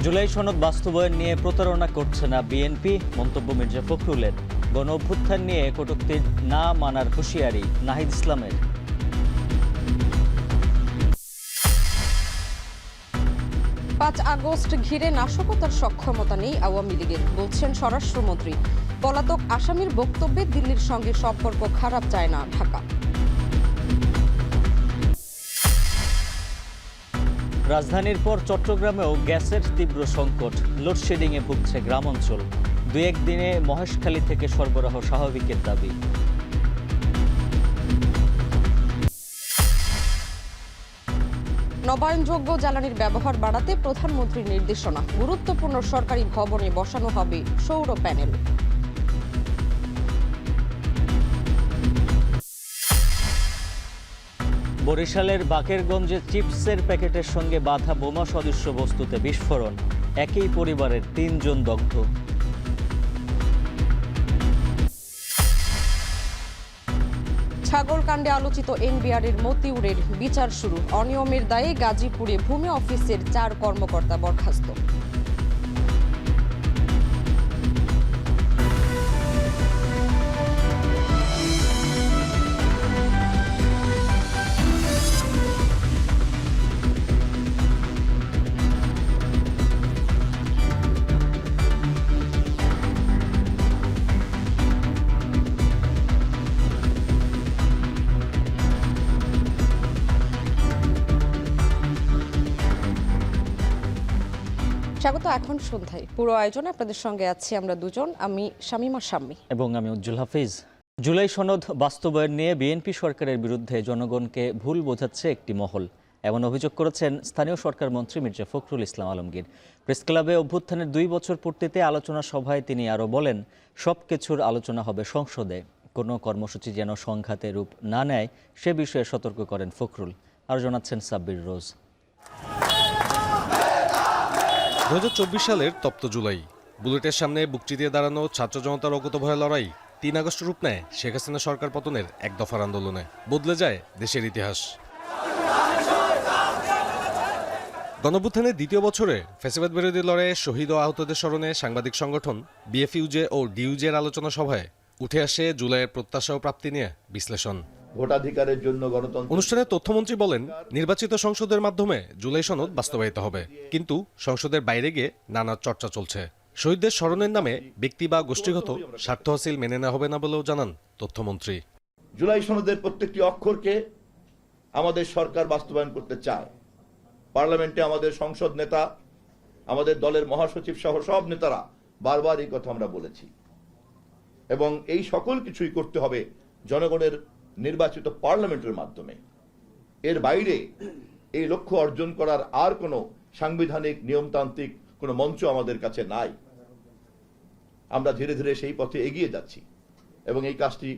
জুলাই সনদ বাস্তবায়ন নিয়ে প্রতারণা করছে না বিএনপি, মন্তব্য মির্জা ফখরুলের। গণ অভ্যুত্থান নিয়ে কটূক্তি না মানার হুঁশিয়ারি নাহিদ ইসলামের। ৫ আগস্ট ঘিরে নাশকতার সক্ষমতা নেই আওয়ামী লীগের, বলছেন স্বরাষ্ট্রমন্ত্রী। পলাতক আসামির বক্তব্যে দিল্লির সঙ্গে সম্পর্ক খারাপ চায় না ঢাকা। রাজধানীর পর চট্টগ্রামেও গ্যাসের তীব্র সংকট, লোডশেডিংয়ে ভুগছে গ্রাম অঞ্চল। ২-১ দিনে মহেশখালী থেকে সরবরাহ স্বাভাবিকের দাবি। নবায়নযোগ্য জ্বালানির ব্যবহার বাড়াতে প্রধানমন্ত্রীর নির্দেশনা। গুরুত্বপূর্ণ সরকারি ভবনে বসানো হবে সৌর প্যানেল। বরিশালের বাকেরগঞ্জে চিপসের প্যাকেটের সঙ্গে বাঁধা বোমা সদৃশ্য বস্তুতে বিস্ফোরণ, একই পরিবারের ৩ জন দগ্ধ। ছাগলকাণ্ডে আলোচিত এনবিআরের মতিউরের বিচার শুরু। অনিয়মের দায়ে গাজীপুরে ভূমি অফিসের ৪ কর্মকর্তা বরখাস্ত। স্বাগত। এখন সন্ধ্যায় পুরো আয়োজনে আপনাদের সঙ্গে আছি আমরা দুজন, আমি শামীমা শাম্মী এবং আমি উজ্জ্বল হাফিজ। জুলাই সনদ বাস্তবায়ন নিয়ে বিএনপি সরকারের বিরুদ্ধে জনগণকে ভুল বোঝাচ্ছে একটি মহল, এমন অভিযোগ করেছেন স্থানীয় সরকার মন্ত্রী মির্জা ফখরুল ইসলাম আলমগীর। প্রেসক্লাবে অভ্যুত্থানের 2 বছর পূর্তিতে আলোচনা সভায় তিনি আরও বলেন, সব কিছুর আলোচনা হবে সংসদে, কোনো কর্মসূচি যেন সংঘাতে রূপ না নেয় সে বিষয়ে সতর্ক করেন ফখরুল। আর জানাচ্ছেন সাব্বির রোজ। 2024 সালের তপ্ত জুলাই, বুলেটের সামনে বুক চিতিয়ে দাঁড়ানো ছাত্র জনতার অকুত ভয় লড়াই 3 আগস্ট রূপ নেয় শেখ হাসিনা সরকার পতনের এক দফার আন্দোলনে। বদলে যায় দেশের ইতিহাস। গণঅভ্যুত্থানের 2য় বছরে ফ্যাসিবাদ বিরোধী লড়াইয়ে শহীদ ও আহতদের স্মরণে সাংবাদিক সংগঠন বিএফইউজে ও ডিইউজের আলোচনা সভায় উঠে আসে জুলাইয়ের প্রত্যাশা ও প্রাপ্তি নিয়ে বিশ্লেষণ। ভোটাধিকারের জন্য গণতন্ত্র। অনুষ্ঠানে তথ্যমন্ত্রী বলেন, নির্বাচিত সংসদের মাধ্যমে জুলাই সনদ বাস্তবায়িত হবে, কিন্তু সংসদের বাইরে গিয়ে নানা চর্চা চলছে। শহীদদের স্মরণের নামে ব্যক্তি বা গোষ্ঠীগত স্বার্থ হাসিল মেনে নেওয়া হবে না বলেও জানান তথ্যমন্ত্রী। জুলাই সনদের প্রত্যেকটি অক্ষরকে আমাদের সরকার বাস্তবায়ন করতে চায়। পার্লামেন্টে আমাদের সংসদ নেতা, আমাদের দলের মহাসচিব সহ সব নেতারা বারবার এই কথা আমরা বলেছি, এবং এই সকল কিছুই করতে হবে জনগণের নির্বাচিত পার্লামেন্টের মাধ্যমে। এর বাইরে এই লক্ষ্য অর্জন করার আর কোনো সাংবিধানিক নিয়মতান্ত্রিক কোনো মঞ্চ আমাদের কাছে নাই। আমরা ধীরে ধীরে সেই পথে এগিয়ে যাচ্ছি এবং এই কাজটি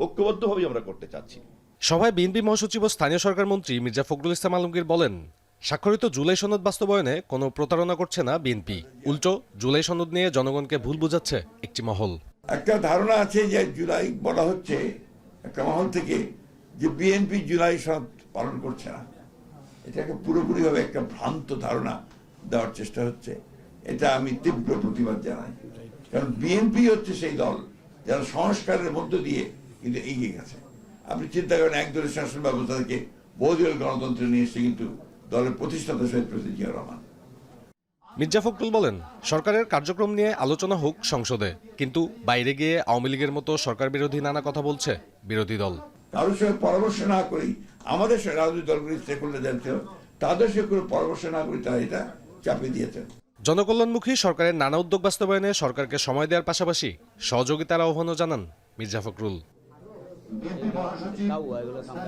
ঐক্যবদ্ধভাবে আমরা করতে চাচ্ছি। সভায় বিএনপি মহাসচিব ও স্থানীয় সরকার মন্ত্রী মির্জা ফখরুল ইসলাম আলমগীর বলেন, স্বাক্ষরিত জুলাই সনদ বাস্তবায়নে কোনো প্রতারণা করছে না বিএনপি, উল্টো জুলাই সনদ নিয়ে জনগণকে ভুল বোঝাচ্ছে একটি মহল। একটা ধারণা আছে যে জুলাই বলা হচ্ছে একটা মহল থেকে যে বিএনপি জুলাই সনদ পালন করছে না। এটাকে পুরোপুরিভাবে একটা ভ্রান্ত ধারণা দেওয়ার চেষ্টা হচ্ছে। এটা আমি তীব্র প্রতিবাদ জানাই, কারণ বিএনপি হচ্ছে সেই দল যারা সংস্কারের মধ্য দিয়ে কিন্তু এগিয়ে গেছে। আপনি চিন্তা করেন, একদলের শাসন ব্যবস্থা থেকে বহুদলীয় গণতন্ত্র নিয়ে এসে কিন্তু দলের প্রতিষ্ঠাতা শহীদ প্রেসিডেন্ট জিয়া রহমান। মির্জা ফখরুল বলেন, সরকারের কার্যক্রম নিয়ে আলোচনা হোক সংসদে, কিন্তু বাইরে গিয়ে আওয়ামী লীগের মতো সরকার বিরোধী নানা কথা বলছে বিরোধী দল। কারোর সঙ্গে পরামর্শ না করেই আমাদের রাজনৈতিক দলগুলি স্টেকহোল্ডারদের তাদের সঙ্গে কোনো পরামর্শ না করে তারা এটা চাপিয়ে দিয়েছেন। জনকল্যাণমুখী সরকারের নানা উদ্যোগ বাস্তবায়নে সরকারকে সময় দেওয়ার পাশাপাশি সহযোগিতার আহ্বানও জানান মির্জা ফখরুল।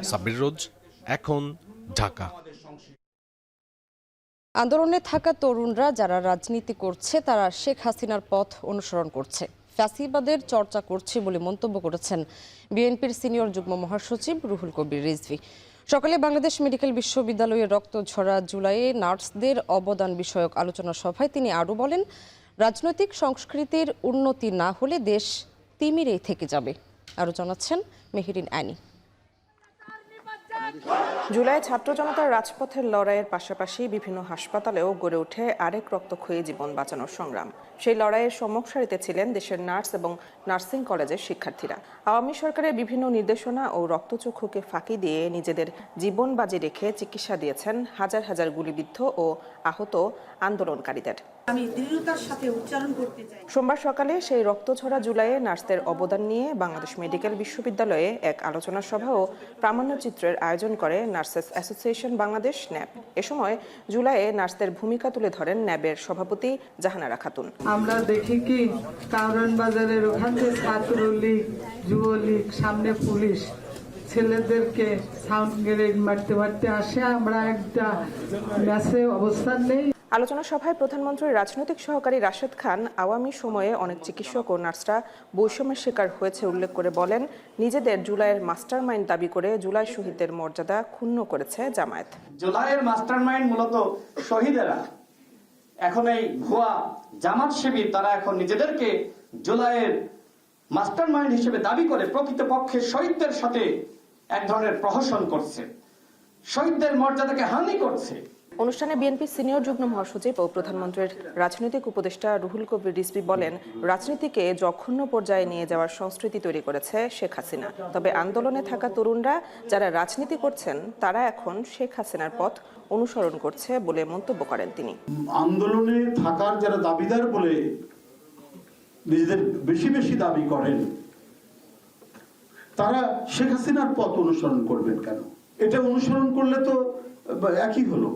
সাব্বির রোজ, এখন, ঢাকা। আন্দোলনে থাকা তরুণরা যারা রাজনীতি করছে তারা শেখ হাসিনার পথ অনুসরণ করছে, ফ্যাসিবাদের চর্চা করছে বলে মন্তব্য করেছেন বিএনপির সিনিয়র যুগ্ম মহাসচিব রুহুল কবির রিজভী। সকালে বাংলাদেশ মেডিকেল বিশ্ববিদ্যালয়ের রক্তঝরা জুলাইয়ে নার্সদের অবদান বিষয়ক আলোচনা সভায় তিনি আরও বলেন, রাজনৈতিক সংস্কৃতির উন্নতি না হলে দেশ তিমিরেই থেকে যাবে। আরও জানাচ্ছেন মেহেরিন আনি। জুলাই ছাত্র জনতার রাজপথের লড়াইয়ের পাশাপাশি বিভিন্ন হাসপাতালেও গড়ে ওঠে আরেক রক্তক্ষয়ী জীবন বাঁচানোর সংগ্রাম। সেই লড়াইয়ের সম্মুখ সারিতে ছিলেন দেশের নার্স এবং নার্সিং কলেজের শিক্ষার্থীরা। আওয়ামী সরকারের বিভিন্ন নির্দেশনা ও রক্তচক্ষুকে ফাঁকি দিয়ে নিজেদের জীবন বাজি রেখে চিকিৎসা দিয়েছেন হাজার হাজার গুলিবিদ্ধ ও আহত আন্দোলনকারীদের। আমি দৃঢ়তার সাথে উচ্চারণ করতে চাই। সোমবার সকালে সেই রক্তঝরা জুলাইয়ে নার্সদের অবদান নিয়ে বাংলাদেশ মেডিকেল বিশ্ববিদ্যালয়ে এক আলোচনা সভা ও প্রামাণ্যচিত্রের আয়োজন করে নার্সেস অ্যাসোসিয়েশন বাংলাদেশ ন্যাব। এ সময় জুলাইয়ে নার্সদের ভূমিকা তুলে ধরেন ন্যাবের সভাপতি জাহানারা খাতুন। আমরা দেখি কি কারণ বাজারের ওখানে ছাত্রলীগ, যুবলীগ, সামনে পুলিশ ছেলেদেরকে সাউন্ড গ্রেনেড মারতে মারতে আসে, আমরা একটা ম্যাচে অবস্থান নেই। আলোচনা সভায় প্রধানমন্ত্রীর রাজনৈতিক সহকারী রাশেদ খান আওয়ামী সময়ে অনেক চিকিৎসক ও নার্সরা বৈষম্যের শিকার হয়েছে উল্লেখ করে বলেন, নিজেদের জুলাইয়ের মাস্টারমাইন্ড দাবি করে জুলাই শহীদদের মর্যাদা ক্ষুণ্ণ করেছে জামায়াত। জুলাইয়ের মাস্টারমাইন্ড মূলত শহীদেরা। এখন এই ভুয়া জামাত শিবির তারা এখন নিজেদেরকে জুলাইয়ের মাস্টারমাইন্ড হিসেবে দাবি করে প্রকৃতপক্ষে শহীদদের সাথে এক ধরনের প্রহসন করছে, শহীদদের মর্যাদাকে হানি করছে। অনুষ্ঠানে বিএনপি সিনিয়র যুগ্ম মহাসচিব ও প্রধানমন্ত্রীর রাজনৈতিক উপদেষ্টা রুহুল কবির রিজভী বলেন, রাজনীতিকে জঘন্য পর্যায়ে নিয়ে যাওয়ার সংস্কৃতি তৈরি করেছে শেখ হাসিনা। তবে আন্দোলনে থাকা তরুণরা যারা রাজনীতি করছেন তারা এখন শেখ হাসিনার পথ অনুসরণ করছে বলে মন্তব্য করেন তিনি। আন্দোলনে থাকার যারা দাবিদার বলে নিজেদের বেশি বেশি দাবি করেন, তারা শেখ হাসিনার পথ অনুসরণ করবেন কেন? এটা অনুসরণ করলে তো একই হলো,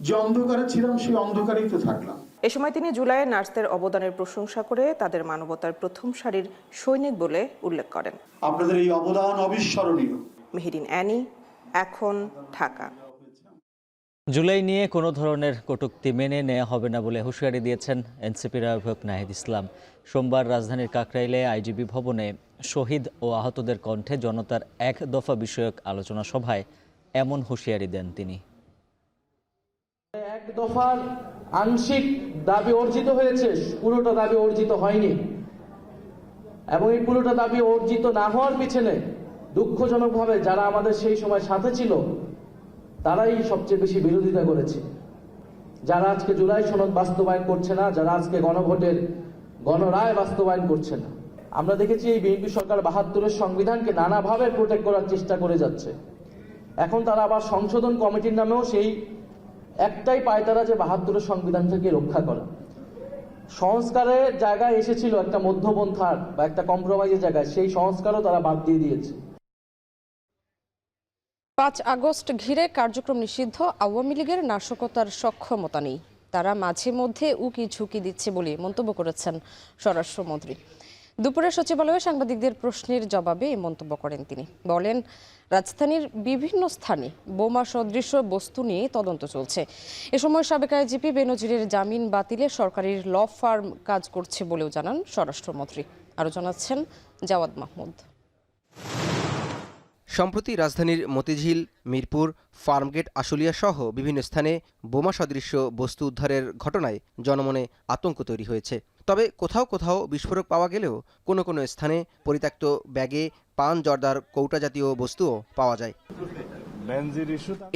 যে অন্ধকারে ছিলাম সেই অন্ধকারেই তো থাকলাম। এ সময় তিনি জুলাইয়ে নার্সদের অবদানের প্রশংসা করে তাদের মানবতার প্রথম সারির সৈনিক বলে উল্লেখ করেন। আপনাদের এই অবদান অবিস্মরণীয়। মেহেরিন অ্যানি, এখন, ঢাকা। জুলাই নিয়ে কোনো ধরনের কটূক্তি মেনে নেওয়া হবে না বলে হুঁশিয়ারি দিয়েছেন এনসিপির আহ্বায়ক নাহিদ ইসলাম। সোমবার রাজধানীর কাকরাইলে আইজিবি ভবনে শহীদ ও আহতদের কণ্ঠে জনতার এক দফা বিষয়ক আলোচনা সভায় এমন হুঁশিয়ারি দেন তিনি। এক দফার আংশিক দাবি অর্জিত হয়েছে, পুরোটা দাবি অর্জিত হয়নি, এবং এই পুরোটা দাবি অর্জিত না হওয়ার পিছনে দুঃখজনকভাবে যারা আমাদের সেই সময় সাথে ছিল তারাই সবচেয়ে বেশি বিরোধিতা করেছে। যারা আজকে জুলাই সনদ বাস্তবায়ন করছে না, যারা আজকে গণভোটের গণরায় বাস্তবায়ন করছে না। আমরা দেখেছি এই বিএনপি সরকার ৭২-এর সংবিধানকে নানাভাবে প্রোটেক্ট করার চেষ্টা করে যাচ্ছে। এখন তারা আবার সংশোধন কমিটির নামেও সেই একটাই পায়তারা, যে ৭২-এর সংবিধানটাকে রক্ষা করা। সংস্কারের জায়গায় এসেছিল একটা মধ্যপন্থার বা একটা কম্প্রোমাইজের জায়গায়, সেই সংস্কারও তারা বাদ দিয়ে দিয়েছে। ৫ আগস্ট ঘিরে কার্যক্রম নিষিদ্ধ আওয়ামী লীগের নাশকতার সক্ষমতা নেই, তারা মাঝে মধ্যে উকি ঝুঁকি দিচ্ছে বলে মন্তব্য করেছেন স্বরাষ্ট্রমন্ত্রী। দুপুরে সচিবালয়ে সাংবাদিকদের প্রশ্নের জবাবে এই মন্তব্য করেন তিনি। বলেন, রাজধানীর বিভিন্ন স্থানে বোমা সদৃশ বস্তু নিয়ে তদন্ত চলছে। এ সময় সাবেক আইজিপি বেনজিরের জামিন বাতিলে সরকারি ল ফার্ম কাজ করছে বলেও জানান স্বরাষ্ট্রমন্ত্রী। আরও জানাচ্ছেন জাওয়াদ মাহমুদ। সম্প্রতি রাজধানীর মতিঝিল, মিরপুর, ফার্মগেট, আশুলিয়া সহ বিভিন্ন স্থানে বোমা সদৃশ্য বস্তু উদ্ধারের ঘটনায় জনমনে আতঙ্ক তৈরি হয়েছে। তবে কোথাও কোথাও বিস্ফোরক পাওয়া গেলেও কোনো কোনো স্থানে পরিত্যক্ত ব্যাগে পান জর্দার কৌটা জাতীয় বস্তুও পাওয়া যায়।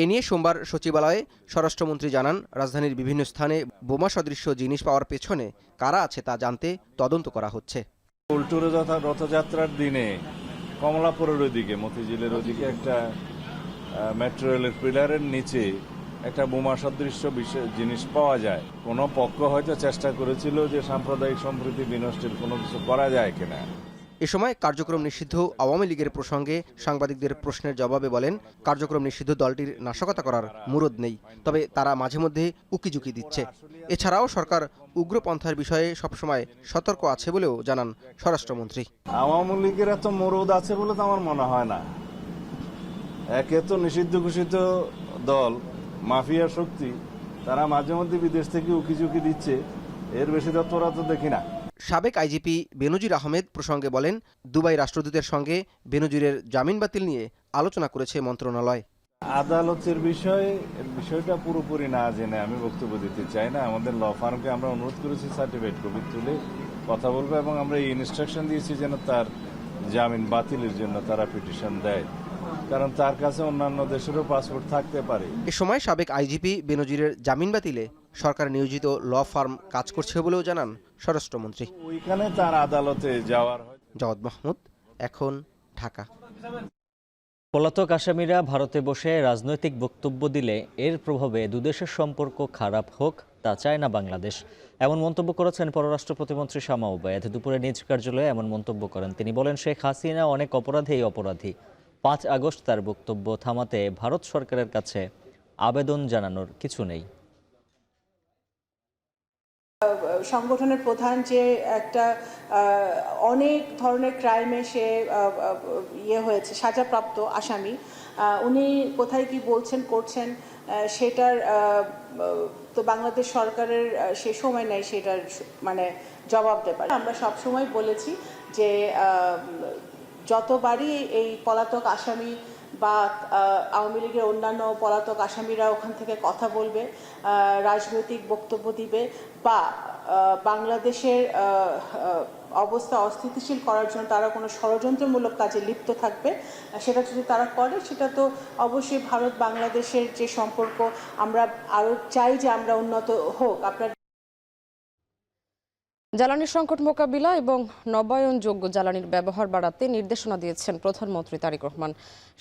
এ নিয়ে সোমবার সচিবালয়ে স্বরাষ্ট্রমন্ত্রী জানান, রাজধানীর বিভিন্ন স্থানে বোমা সদৃশ্য জিনিস পাওয়ার পেছনে কারা আছে তা জানতে তদন্ত করা হচ্ছে। উল্টো রথযাত্রার দিনে কমলাপুরের ওইদিকে, মতিঝিলের ওইদিকে একটা মেট্রো রেলের পিলারের নিচে একটা বোমা সদৃশ্য জিনিস পাওয়া যায়। কোনো পক্ষ হয়তো চেষ্টা করেছিল যে সাম্প্রদায়িক সম্প্রীতি বিনষ্টের কোনো কিছু করা যায় কিনা। এ সময় কার্যক্রম নিষিদ্ধ আওয়ামী লীগের প্রসঙ্গে সাংবাদিকদের প্রশ্নের জবাবে বলেন, কার্যক্রম নিষিদ্ধ দলটির নাশকতা করার মুরদ নেই, তবে তারা মাঝে মধ্যে উকিঝুঁকি দিচ্ছে। এছাড়াও সরকার উগ্রপন্থার বিষয়ে সবসময় সতর্ক আছে বলেও জানান স্বরাষ্ট্রমন্ত্রী। আওয়ামী লীগের এত মুরদ আছে বলে তো আমার মনে হয় না। একে তো নিষিদ্ধ ঘোষিত দল, মাফিয়া শক্তি, তারা মাঝে মধ্যে বিদেশ থেকে উকিঝুঁকি দিচ্ছে, এর বেশি তৎপরতা তো দেখি না। সাবেক আইজিপি বেনজির আহমেদ প্রসঙ্গে বলেন, দুবাই রাষ্ট্রদূতের সঙ্গে বেনজিরের জামিন বাতিল নিয়ে আলোচনা করেছে মন্ত্রণালয়। আদালতের বিষয়টা পুরোপুরি না জেনে আমি বক্তব্য দিতে চাই না। আমাদের ল ফার্মকে আমরা অনুরোধ করেছি সার্টিফিকেট কপি তুলে কথা বলবো, এবং আমরা এই ইনস্ট্রাকশন দিয়েছি যেন তার জামিন বাতিলের জন্য তারা পিটিশন দেয়। কারণ তার কাছে অন্যান্য দেশেরও পাসপোর্ট থাকতে পারে। এ সময় সাবেক আইজিপি বেনজিরের জামিন বাতিলে সরকার নিয়োজিত ল ফার্ম কাজ করছে বলেও জানান স্বরাষ্ট্রমন্ত্রী। ওইখানে তার আদালতে যাওয়ার জাওয়াদ মাহমুদ, এখন, ঢাকা। পলাতক আসামিরা ভারতে বসে রাজনৈতিক বক্তব্য দিলে এর প্রভাবে দুদেশের সম্পর্ক খারাপ হোক তা চায় না বাংলাদেশ, এমন মন্তব্য করেছেন পররাষ্ট্র প্রতিমন্ত্রী শামা ওবায়েদ। দুপুরে নিজ কার্যালয়ে এমন মন্তব্য করেন তিনি। বলেন, শেখ হাসিনা অনেক অপরাধেই অপরাধী। 5 আগস্ট তার বক্তব্য থামাতে ভারত সরকারের কাছে আবেদন জানানোর কিছু নেই। সংগঠনের প্রধান যে একটা অনেক ধরনের ক্রাইমে সে হয়েছে সাজাপ্রাপ্ত আসামি, উনি কোথায় কি বলছেন করছেন সেটার তো বাংলাদেশ সরকারের সে সময় নেই সেটার মানে জবাব দেবার। আমরা সবসময় বলেছি যে যতবারই এই পলাতক আসামি বা আওয়ামী লীগের অন্যান্য পলাতক আসামিরা ওখান থেকে কথা বলবে, রাজনৈতিক বক্তব্য দিবে বা বাংলাদেশের অবস্থা অস্থিতিশীল করার জন্য তারা কোনো ষড়যন্ত্রমূলক কাজে লিপ্ত থাকবে, সেটা যদি তারা করে সেটা তো অবশ্যই ভারত বাংলাদেশের যে সম্পর্ক আমরা আরও চাই যে আমরা উন্নত হোক। আপনার জ্বালানি সংকট মোকাবিলা এবং নবায়নযোগ্য জ্বালানির ব্যবহার বাড়াতে নির্দেশনা দিয়েছেন প্রধানমন্ত্রী তারেক রহমান।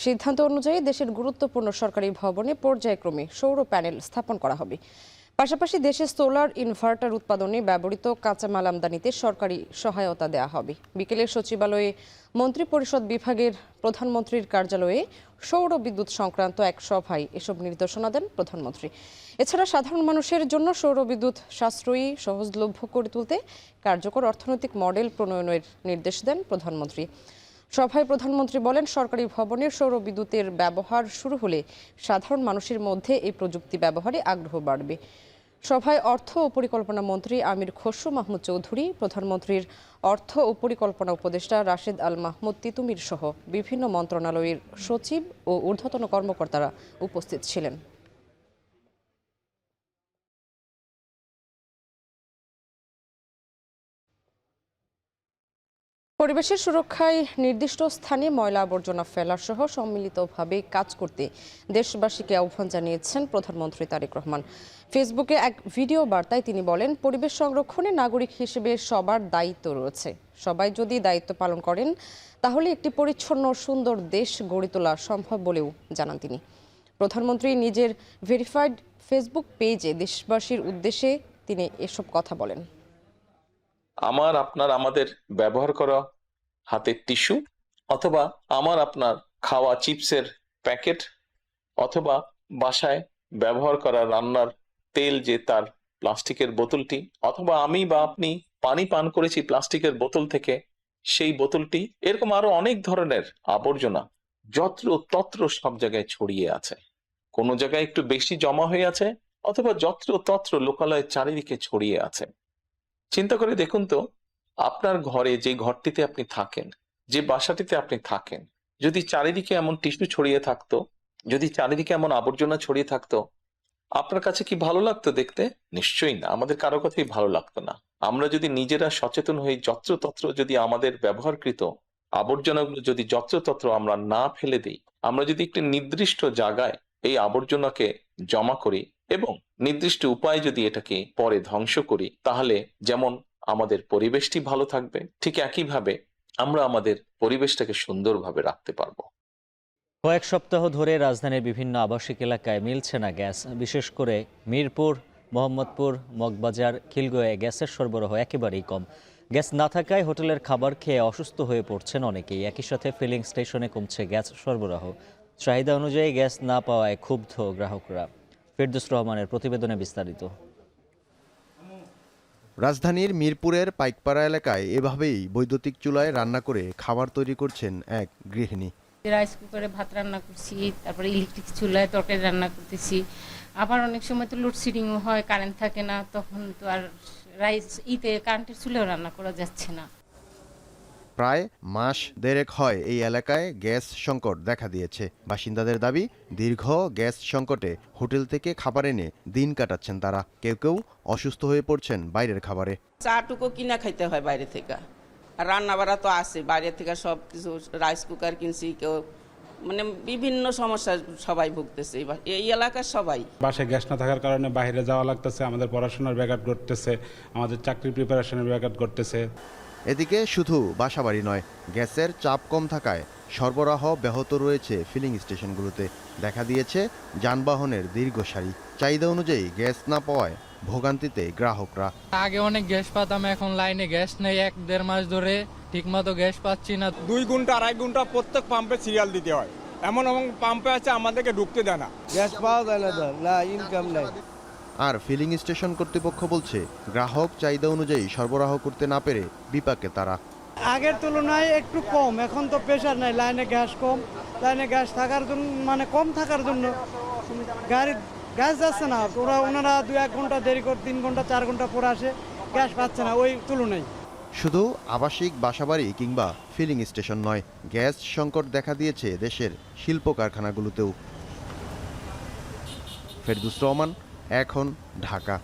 সিদ্ধান্ত অনুযায়ী দেশের গুরুত্বপূর্ণ সরকারি ভবনে পর্যায়ক্রমে সৌর প্যানেল স্থাপন করা হবে। পাশাপাশি দেশে সোলার ইনভার্টার উৎপাদনে ব্যবহৃত কাঁচামাল আমদানিতে সরকারি সহায়তা দেওয়া হবে। বিকেলে সচিবালয়ে মন্ত্রিপরিষদ বিভাগের প্রধানমন্ত্রীর কার্যালয়ে সৌর বিদ্যুৎ সংক্রান্ত এক সভায় এসব নির্দেশনা দেন প্রধানমন্ত্রী। এছাড়া সাধারণ মানুষের জন্য সৌর বিদ্যুৎ সাশ্রয়ী সহজলভ্য করে তুলতে কার্যকর অর্থনৈতিক মডেল প্রণয়নের নির্দেশ দেন প্রধানমন্ত্রী। সভায় প্রধানমন্ত্রী বলেন, সরকারি ভবনের সৌর বিদ্যুতের ব্যবহার শুরু হলে সাধারণ মানুষের মধ্যে এই প্রযুক্তি ব্যবহারে আগ্রহ বাড়বে। সভায় অর্থ ও পরিকল্পনা মন্ত্রী আমির খসরু মাহমুদ চৌধুরী, প্রধানমন্ত্রীর অর্থ ও পরিকল্পনা উপদেষ্টা রাশেদ আল মাহমুদ তিতুমির সহ বিভিন্ন মন্ত্রণালয়ের সচিব ও ঊর্ধ্বতন কর্মকর্তারা উপস্থিত ছিলেন। পরিবেশের সুরক্ষায় নির্দিষ্ট স্থানে ময়লা আবর্জনা ফেলা সহ সম্মিলিতভাবে কাজ করতে দেশবাসীকে আহ্বান জানিয়েছেন প্রধানমন্ত্রী তারেক রহমান। ফেসবুকে এক ভিডিও বার্তায় তিনি বলেন, পরিবেশ সংরক্ষণে নাগরিক হিসেবে সবার দায়িত্ব রয়েছে। সবাই যদি দায়িত্ব পালন করেন তাহলে একটি পরিচ্ছন্ন সুন্দর দেশ গড়ে তোলা সম্ভব বলেও জানান তিনি। প্রধানমন্ত্রী নিজের ভেরিফাইড ফেসবুক পেজে দেশবাসীর উদ্দেশ্যে তিনি এসব কথা বলেন। আমাদের ব্যবহার করা হাতের টিস্যু অথবা আপনার খাওয়া চিপসের প্যাকেট অথবা বাসায় ব্যবহার করা রান্নার তেল যে তার প্লাস্টিকের বোতলটি অথবা আমি বা আপনি পানি পান করেছি প্লাস্টিকের বোতল থেকে সেই বোতলটি, এরকম আরো অনেক ধরনের আবর্জনা যত্র তত্র সব জায়গায় ছড়িয়ে আছে। কোনো জায়গায় একটু বেশি জমা হয়ে আছে অথবা যত্র তত্র লোকালয়ের চারিদিকে ছড়িয়ে আছে। চিন্তা করে দেখুন তো, আপনার ঘরে যে ঘরটিতে আপনি থাকেন, যে বাসাটিতে আপনি থাকেন, যদি চারিদিকে এমন টিস্যু ছড়িয়ে থাকতো, যদি চারিদিকে এমন আবর্জনা ছড়িয়ে থাকতো, আপনার কাছে কি ভালো লাগতো দেখতে? নিশ্চয়ই না, আমাদের কারো কথাই ভালো লাগতো না। আমরা যদি নিজেরা সচেতন হয়ে যত্রতত্র যদি আমাদের ব্যবহারকৃত আবর্জনাগুলো যদি যত্রতত্র আমরা না ফেলে দিই, আমরা যদি একটি নির্দিষ্ট জায়গায় এই আবর্জনাকে জমা করি এবং নির্দিষ্ট উপায়ে যদি এটাকে পরে ধ্বংস করি, তাহলে যেমন আমাদের পরিবেশটি ভালো থাকবে, ঠিক একইভাবে আমরা আমাদের পরিবেশটাকে সুন্দরভাবে রাখতে পারবো। কয়েক সপ্তাহ ধরে রাজধানীর বিভিন্ন আবাসিক এলাকায় মিলছে না গ্যাস। বিশেষ করে মিরপুর, মোহাম্মদপুর, মগবাজার, খিলগাঁওয়ে গ্যাসের সরবরাহ একেবারেই কম। গ্যাস না থাকায় হোটেলের খাবার খেয়ে অসুস্থ হয়ে পড়ছেন অনেকেই। একই সাথে ফিলিং স্টেশনে কমছে গ্যাস সরবরাহ। চাহিদা অনুযায়ী গ্যাস না পাওয়ায় ক্ষুব্ধ গ্রাহকরা। ফেরদৌস রহমানের প্রতিবেদনে বিস্তারিত। রাজধানীর মিরপুরের পাইকপাড়া এলাকায় এভাবেই বৈদ্যুতিক চুলায় রান্না করে খাবার তৈরি করছেন এক গৃহিণী। রাইস কুকারে ভাত রান্না করছি, তারপরে ইলেকট্রিক চুলায় তরকারি রান্না করতেছি। আবার অনেক সময় তো লোডশেডিংও হয়, কারেন্ট থাকে না, তখন তো আর কারেন্টের চুলাও রান্না করা যাচ্ছে না। প্রায় মাস দেড়েক হয় এই এলাকায় গ্যাস সংকট দেখা দিয়েছে। বাসিন্দাদের দাবি, দীর্ঘ গ্যাস সংকটে হোটেল থেকে খাবার এনে দিন কাটাচ্ছেন তারা। কেউ কেউ অসুস্থ হয়ে পড়ছেন বাইরের খাবারে। চাটুকু কিনা খাইতে হয় বাইরে থেকে, আর রান্না বাড়া তো আছে বাইরে থেকে, সব কিছু রাইস কুকার কিনছি, কেউ মানে বিভিন্ন সমস্যা সবাই ভুগতেছে এই এলাকার সবাই। বাসায় গ্যাস না থাকার কারণে বাইরে যাওয়া লাগতেছে, আমাদের পড়াশোনার ব্যাঘাত ঘটতেছে, আমাদের চাকরির প্রিপারেশনের ব্যাঘাত ঘটতেছে। এদিকে শুধু বাসাবাড়ি নয়, গ্যাসের চাপ কম থাকায় সরবরাহ ব্যাহত রয়েছে ফিলিং স্টেশনগুলোতে। দেখা দিয়েছে যানবাহনের দীর্ঘ সারি। চাহিদা অনুযায়ী গ্যাস না পাওয়ায় ভোগান্তিতে গ্রাহকরা। আগে অনেক গ্যাস পাতাম, এখন লাইনে গ্যাস নেই, 1-1.5 মাস ধরে ঠিকমতো গ্যাস পাচ্ছি না। 2 ঘন্টা 2.5 ঘন্টা প্রত্যেক পাম্পে সিরিয়াল দিতে হয়। এমন পাম্পে আছে আমাদেরকে ঢুকতে দেয় না, গ্যাস পাওয়া যায় না, ইনকাম নাই। আর ফিলিং স্টেশন কর্তৃপক্ষ বলছে গ্রাহক চাহিদা অনুযায়ী সরবরাহ করতে না পেরে বিপাকে তারা। আগের তুলনায় একটু কম, এখন তো প্রেশার নাই, লাইনে গ্যাস কম, লাইনে গ্যাস থাকার জন্য মানে কম থাকার জন্য গাড়ির গ্যাস যাচ্ছে না। ওনারা 2-1 ঘন্টা দেরি করে 3 ঘন্টা 4 ঘন্টা পরে আসে, গ্যাস পাচ্ছে না ওই তুলনায়। শুধু আবাসিক বাসাবাড়ি কিংবা ফিলিং স্টেশন নয়, গ্যাস সংকট দেখা দিয়েছে দেশের শিল্প কারখানাগুলোতেও। ফেরদৌস রহমান, এখন, ঢাকা।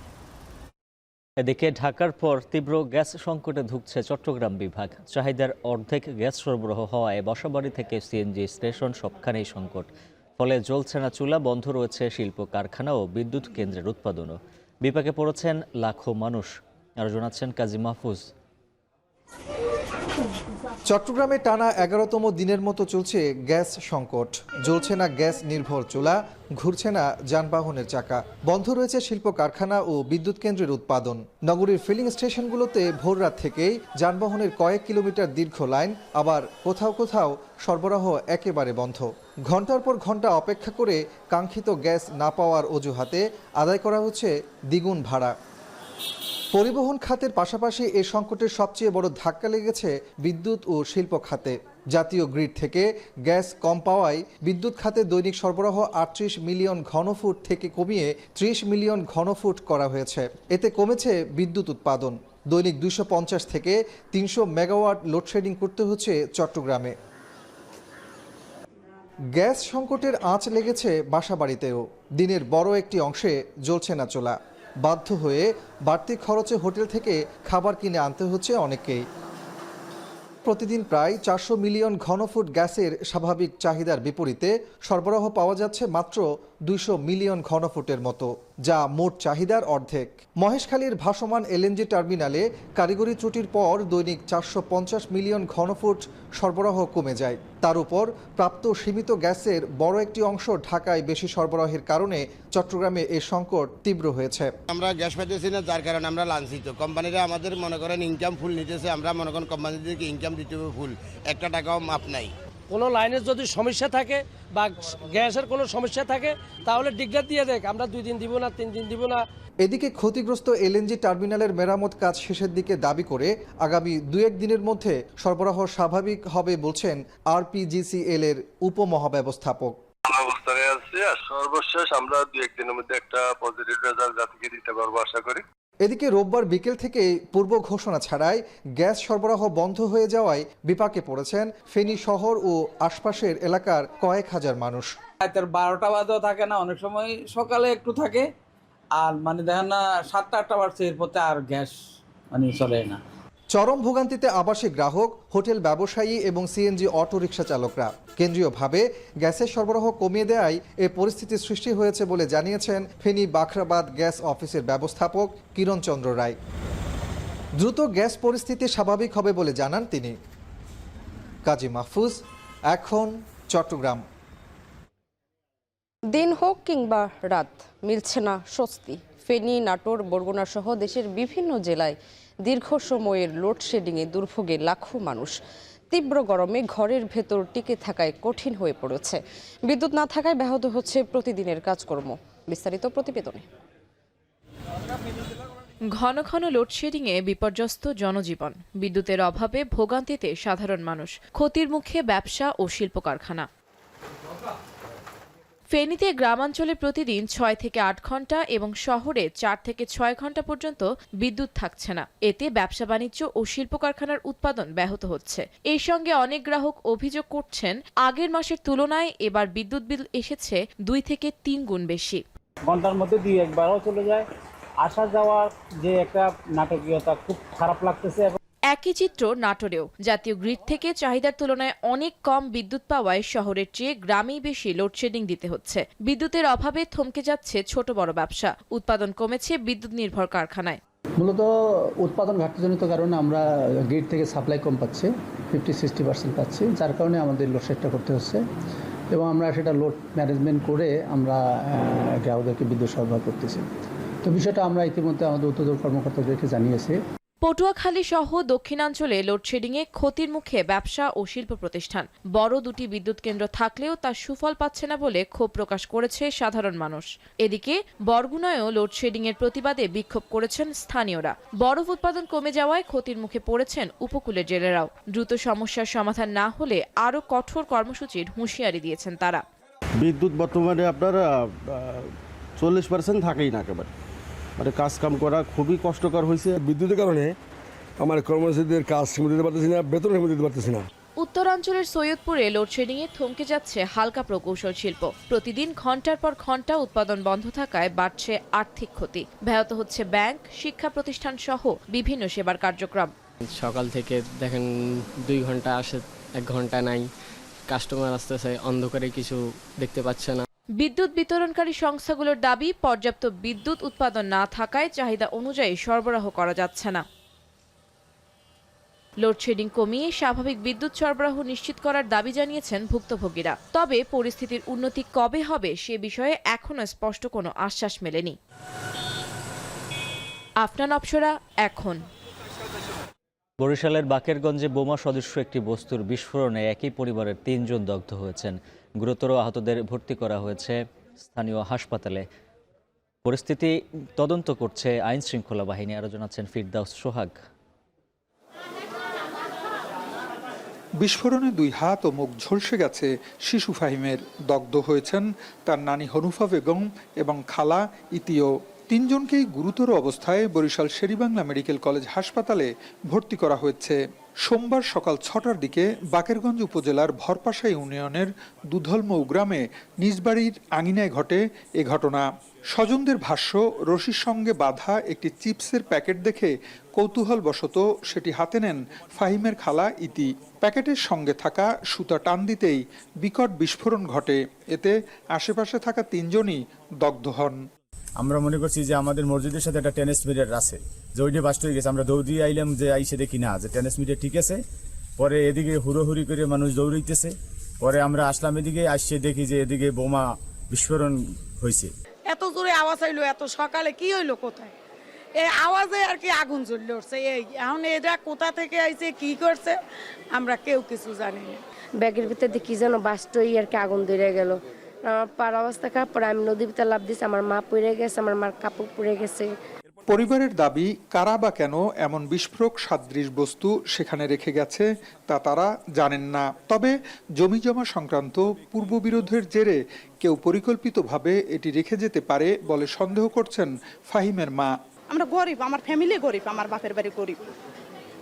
এদিকে ঢাকার পর তীব্র গ্যাস সংকটে ধুঁকছে চট্টগ্রাম বিভাগ। চাহিদার অর্ধেক গ্যাস সরবরাহ হওয়ায় বাসাবাড়ি থেকে সিএনজি স্টেশন সবখানেই সংকট। ফলে জ্বলছে না চুলা, বন্ধ রয়েছে শিল্প কারখানা ও বিদ্যুৎ কেন্দ্রের উৎপাদনও। বিপাকে পড়েছেন লাখো মানুষ। আরও জানাচ্ছেন কাজী মাহফুজ। চট্টগ্রামে টানা 11তম দিনের মতো চলছে গ্যাস সংকট। জ্বলছে না গ্যাস নির্ভর চুলা, ঘুরছে না যানবাহনের চাকা, বন্ধ রয়েছে শিল্প কারখানা ও বিদ্যুৎ কেন্দ্রের উৎপাদন। নগরীর ফিলিং স্টেশনগুলোতে ভোররাত থেকেই যানবাহনের কয়েক কিলোমিটার দীর্ঘ লাইন, আবার কোথাও কোথাও সরবরাহ একেবারে বন্ধ। ঘন্টার পর ঘন্টা অপেক্ষা করে কাঙ্ক্ষিত গ্যাস না পাওয়ার অজুহাতে আদায় করা হচ্ছে দ্বিগুণ ভাড়া। পরিবহন খাতের পাশাপাশি এ সংকটের সবচেয়ে বড় ধাক্কা লেগেছে বিদ্যুৎ ও শিল্প খাতে। জাতীয় গ্রিড থেকে গ্যাস কম পাওয়ায় বিদ্যুৎ খাতে দৈনিক সরবরাহ 38 মিলিয়ন ঘনফুট থেকে কমিয়ে 30 মিলিয়ন ঘনফুট করা হয়েছে। এতে কমেছে বিদ্যুৎ উৎপাদন। দৈনিক 250 থেকে 300 মেগাওয়াট লোডশেডিং করতে হচ্ছে চট্টগ্রামে। গ্যাস সংকটের আঁচ লেগেছে বাসাবাড়িতেও। দিনের বড় একটি অংশে জ্বলছে না চুলা। বাধ্য হয়ে বাড়তি খরচে হোটেল থেকে খাবার কিনে আনতে হচ্ছে অনেককেই। প্রতিদিন প্রায় 400 মিলিয়ন ঘনফুট গ্যাসের স্বাভাবিক চাহিদার বিপরীতে সরবরাহ পাওয়া যাচ্ছে মাত্র 200 মিলিয়ন ঘনফুটের মতো, যা মোট চাহিদার অর্ধেক। মহেশখালীর ভাসমান এলএনজি টার্মিনালে কারিগরি ত্রুটির পর দৈনিক 450 মিলিয়ন ঘনফুট সরবরাহ কমে যায়। তার উপর প্রাপ্ত সীমিত গ্যাসের বড় একটি অংশ ঢাকায় বেশি সরবরাহের কারণে চট্টগ্রামে এই সংকট তীব্র হয়েছে। আমরা গ্যাস পাইতেছি না, যার কারণে আমরা লাঞ্ছিত। কোম্পানিরা আমাদের মনে করেন ইনকাম ফুল নিতেছে, আমরা মনে করেন কোম্পানিদেরকে ইনকাম দিতে হবে ফুল, 1 টাকাও মাপ নাই। কোনো লাইনের যদি সমস্যা থাকে বা গ্যাসের কোনো সমস্যা থাকে তাহলে ডিক্লেয়ার দিয়ে দেখ, আমরা 2 দিন দিব না, 3 দিন দিব না। এদিকে ক্ষতিগ্রস্ত এলএনজি টার্মিনালের মেরামত কাজ শেষের দিকে দাবি করে আগামী 2-1 দিনের মধ্যে সরবরাহ স্বাভাবিক হবে বলছেন আরপিজিসিএল এর উপমহাব্যবস্থাপক। অবস্থায় আছে আর সর্বশেষ আমরা 2-1 দিনের মধ্যে একটা পজিটিভ রেজাল্ট জাতিকে দিতে পারবো আশা করি। এদিকে রোববার বিকেল থেকে পূর্ব ঘোষণা ছাড়াই গ্যাস সরবরাহ বন্ধ হয়ে যাওয়ায় বিপাকে পড়েছেন ফেনী শহর ও আশপাশের এলাকার কয়েক হাজার মানুষ। রাতের 12টা বাজেও থাকে না, অনেক সময় সকালে একটু থাকে, আর মানে দেখেন না 7টা-8টা বাজছে, এরপর আর গ্যাস মানে চলে না। চরম ভোগান্তিতে আবাসিক গ্রাহক, হোটেল ব্যবসায়ী এবং সিএনজি অটোরিকশা চালকরা। কেন্দ্রীয়ভাবে গ্যাসের সরবরাহ কমিয়ে দেওয়ায় এ পরিস্থিতির সৃষ্টি হয়েছে বলে জানিয়েছেন ফেনী বাখরাবাদ গ্যাস অফিসের ব্যবস্থাপক কিরণ চন্দ্র রায়। দ্রুত গ্যাস পরিস্থিতি স্বাভাবিক হবে বলে জানান তিনি। কাজী মাহফুজ, এখন, চট্টগ্রাম। দিন হোক কিংবা রাত, মিলছে না স্বস্তি। ফেনী, নাটোর, বরগুনা সহ দেশের বিভিন্ন জেলায় দীর্ঘ সময়ের লোডশেডিংয়ে দুর্ভোগে লাখো মানুষ। তীব্র গরমে ঘরের ভেতর টিকে থাকায় কঠিন হয়ে পড়েছে। বিদ্যুৎ না থাকায় ব্যাহত হচ্ছে প্রতিদিনের কাজকর্ম। বিস্তারিত প্রতিবেদনে। ঘন ঘন লোডশেডিংয়ে বিপর্যস্ত জনজীবন, বিদ্যুতের অভাবে ভোগান্তিতে সাধারণ মানুষ, ক্ষতির মুখে ব্যবসা ও শিল্প কারখানা। ফেনীতে গ্রামাঞ্চলে প্রতিদিন 6 থেকে 8 ঘন্টা এবং শহরে 4 থেকে 6 ঘন্টা পর্যন্ত বিদ্যুৎ থাকছে না। এতে ব্যবসা বাণিজ্য ও শিল্প কারখানার উৎপাদন ব্যাহত হচ্ছে। এই সঙ্গে অনেক গ্রাহক অভিযোগ করছেন, আগের মাসের তুলনায় এবার বিদ্যুৎ বিল এসেছে 2 থেকে 3 গুণ বেশি। ঘন্টার মধ্যে 2-1 বারও চলে যায়, আসা যাওয়ার যে একটা নাটকীয়তা খুব খারাপ লাগতেছে। একই চিত্র নাটোরেও। জাতীয় গ্রিড থেকে চাহিদার তুলনায় অনেক কম বিদ্যুৎ পাওয়ায় শহরের চেয়ে গ্রামেই বেশি লোডশেডিং দিতে হচ্ছে। বিদ্যুতের অভাবে থমকে যাচ্ছে ছোট বড় ব্যবসা, উৎপাদন কমেছে বিদ্যুৎ নির্ভর কারখানায়। মূলত উৎপাদন ঘাটতিজনিত কারণে আমরা গ্রিড থেকে সাপ্লাই কম পাচ্ছি, 50-60% পাচ্ছি, যার কারণে আমাদের লোডশেডটা করতে হচ্ছে এবং আমরা সেটা লোড ম্যানেজমেন্ট করে আমরা গ্রাহকদেরকে বিদ্যুৎ সরবরাহ করতেছি। তো বিষয়টা আমরা ইতিমধ্যে আমাদের উৎপাদন কর্মকর্তাদেরকে জানিয়েছি। পটুয়াখালী সহ দক্ষিণাঞ্চলে লোডশেডিংয়ে ক্ষতির মুখে ব্যবসা ও শিল্প প্রতিষ্ঠান। বড় দুটি বিদ্যুৎ কেন্দ্র থাকলেও তার সুফল পাচ্ছে না বলে ক্ষোভ প্রকাশ করেছে সাধারণ মানুষ। এদিকে বরগুনায়ও লোডশেডিংয়ের প্রতিবাদে বিক্ষোভ করেছেন স্থানীয়রা। বরফ উৎপাদন কমে যাওয়ায় ক্ষতির মুখে পড়েছেন উপকূলের জেলেরাও। দ্রুত সমস্যার সমাধান না হলে আরও কঠোর কর্মসূচির হুঁশিয়ারি দিয়েছেন তারা। বিদ্যুৎ বর্তমানে আপনার 40% থাকেই না, একেবারে মানে কাজ কাম করা খুবই কষ্টকর হয়েছে। বিদ্যুতের কারণে আমার কর্মচারীদের কাজ দিতে পারতেছি না, বেতন দিতে পারতেছি না। উত্তরাঞ্চলের সৈয়দপুরে লোডশেডিংয়ে থমকে যাচ্ছে হালকা প্রকৌশল শিল্প। প্রতিদিন ঘন্টার পর ঘন্টা উৎপাদন বন্ধ থাকায় বাড়ছে আর্থিক ক্ষতি। ব্যাহত হচ্ছে ব্যাংক, শিক্ষা প্রতিষ্ঠান সহ বিভিন্ন সেবার কার্যক্রম। সকাল থেকে দেখেন 2 ঘন্টা আসে, 1 ঘন্টা নাই, কাস্টমার আসতেছে, অন্ধকারে কিছু দেখতে পাচ্ছে না। বিদ্যুৎ বিতরণকারী সংস্থাগুলোর দাবি, পর্যাপ্ত বিদ্যুৎ উৎপাদন না থাকায় চাহিদা অনুযায়ী সরবরাহ করা যাচ্ছে না। লোডশেডিং কমিয়ে স্বাভাবিক বিদ্যুৎ সরবরাহ নিশ্চিত করার দাবি জানিয়েছেন ভুক্তভোগীরা। তবে পরিস্থিতির উন্নতি কবে হবে সে বিষয়ে এখনো স্পষ্ট কোনো আশ্বাস মেলেনি। আফনান অপসরা, এখন। বরিশালের বাকেরগঞ্জে বোমা সদৃশ্য একটি বস্তুর বিস্ফোরণে একই পরিবারের 3 জন দগ্ধ হয়েছেন। গুরুতর আহতদের ভর্তি করা হয়েছে স্থানীয় হাসপাতালে। পরিস্থিতি তদন্ত করছে আইন শৃঙ্খলা বাহিনী। আরও জানাচ্ছেন ফিরদাউস সোহাগ। বিস্ফোরণে 2 হাত ও মুখ ঝলসে গেছে শিশু ফাহিমের। দগ্ধ হয়েছেন তার নানি হনুফা বেগম এবং খালা ইতিও। 3 জনকেই গুরুতর অবস্থায় বরিশাল শেরেবাংলা মেডিকেল কলেজ হাসপাতালে ভর্তি করা হয়েছে। সোমবার সকাল 6টার দিকে বাকেরগঞ্জ উপজেলার ভরপাশা ইউনিয়নের দুধলমৌ গ্রামে নিজ বাড়ির আঙিনায় ঘটে এ ঘটনা। স্বজনদের ভাষ্য, রশির সঙ্গে বাঁধা একটি চিপসের প্যাকেট দেখে কৌতূহলবশত সেটি হাতে নেন ফাহিমের খালা ইতি। প্যাকেটের সঙ্গে থাকা সুতা টান দিতেই বিকট বিস্ফোরণ ঘটে। এতে আশেপাশে থাকা 3 জনই দগ্ধ হন। আমরা মনে করছি যে আমাদের মসজিদের সাথে একটা টেনিস মিটার আছে, যে ওইটা বাস্ট হয়ে গেছে। আমরা দৌড়ি আইলাম, যে আইসে দেখি না যে টেনিস মিটার ঠিক আছে। পরে এদিকে হুড়োহুড়ি করে মানুষ দৌড়াইতেছে। পরে আমরা আসলাম এদিকে, আসছে দেখি যে এদিকে বোমা বিস্ফোরণ হয়েছে। এত জোরে আওয়াজ হইলো, এত সকালে কি হইলো, কোথায় এই আওয়াজে আর কি আগুন জ্বললে উঠছে। এই এখন এটা কোথা থেকে আইছে, কি করছে, আমরা কেউ কিছু জানি না। ব্যাগের ভিতরে কি যেন বাস্ট হয়ে আর কি আগুন ধরে গেল। আমার পার অবস্থা খারাপ, পরে আমি নদীর ভিতরে লাফ দিচ্ছি, আমার মা পড়ে গেছে, আমার মার কাপড় পড়ে গেছে। পরিবারের দাবি, কারা বা কেন এমন বিস্ফোরক সাদৃশ বস্তু সেখানে রেখে গেছে তা তারা জানেন না। তবে জমিজমা সংক্রান্ত পূর্ববিরোধের জেরে কেউ পরিকল্পিতভাবে এটি রেখে যেতে পারে বলে সন্দেহ করছেন ফাহিমের মা। আমরা গরিব, আমার ফ্যামিলি গরিব, আমার বাপের বাড়ি গরিব।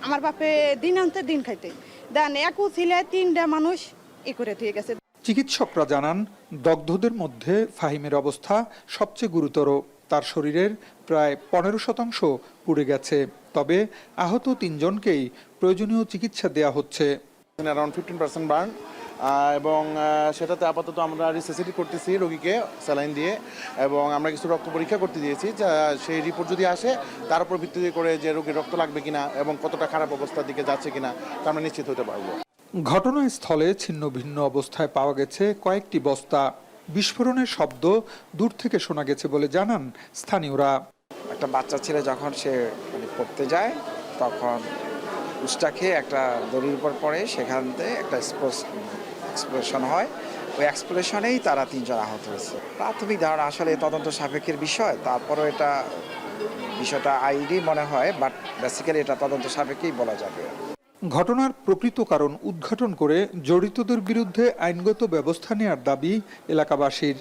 আমার বাপে দিন আনতে দিন খাইতে দেন, একু ছিলে 3টা মানুষ এ করে দিয়ে গেছে। চিকিৎসকরা জানান, দগ্ধদের মধ্যে ফাহিমের অবস্থা সবচেয়ে গুরুতর। তার শরীরের প্রায় 15% পুড়ে গেছে। তবে আহত 3 জনকেই প্রয়োজনীয় চিকিৎসা দেয়া হচ্ছে। অ্যারাউন্ড 15% বার্ন, এবং সেটাতে আপাতত আমরা রিসেসিটি করতেছি রোগীকে স্যালাইন দিয়ে, এবং আমরা কিছু রক্ত পরীক্ষা করতে দিয়েছি। সেই রিপোর্ট যদি আসে তার উপর ভিত্তি করে যে রোগীর রক্ত লাগবে কিনা এবং কতটা খারাপ অবস্থার দিকে যাচ্ছে কিনা তা আমরা নিশ্চিত হতে পারবো। ঘটনাস্থলে ছিন্ন ভিন্ন অবস্থায় পাওয়া গেছে কয়েকটি বস্তা। বিস্ফোরণের শব্দ দূর থেকে শোনা গেছে বলে জানান স্থানীয়রা। একটা বাচ্চা ছেলে যখন সে পড়তে যায় তখন উষ্টা খেয়ে একটা দড়ির উপর পড়ে, সেখান থেকে একটা এক্সপ্লোশন হয়। ওই এক্সপ্লোশনেই তারা 3 জন আহত হয়েছে। প্রাথমিক ধারণা আসলে তদন্ত সাপেক্ষের বিষয়, তারপরও এটা বিষয়টা আইডি মনে হয়, বাট বেসিক্যালি এটা তদন্ত সাপেক্ষেই বলা যাবে। ঘটনার প্রকৃত কারণ উদ্ঘাটন করে জড়িতদের বিরুদ্ধে আইনগত ব্যবস্থা নেওয়ার দাবি এলাকাবাসীর।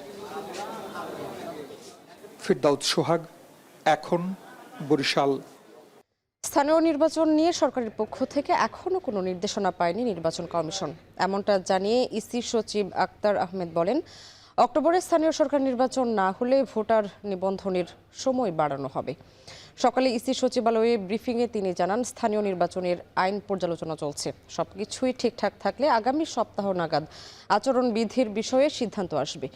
ফিরদাউস সোহাগ, এখন, বরিশাল। স্থানীয় নির্বাচন নিয়ে সরকারের পক্ষ থেকে এখনো কোনো নির্দেশনা পায়নি নির্বাচন কমিশন। এমনটা জানিয়ে ইসি সচিব আক্তার আহমেদ বলেন, অক্টোবরে স্থানীয় সরকার নির্বাচন না হলে ভোটার নিবন্ধনের সময় বাড়ানো হবে। সকালে ইসি সচিবালয়ে ব্রিফিংয়ে তিনি জানান, স্থানীয় নির্বাচনের আইন পর্যালোচনা চলছে। সবকিছুই ঠিকঠাক থাকলে আগামী সপ্তাহ নাগাদ আচরণবিধির বিষয়ে সিদ্ধান্ত আসবে।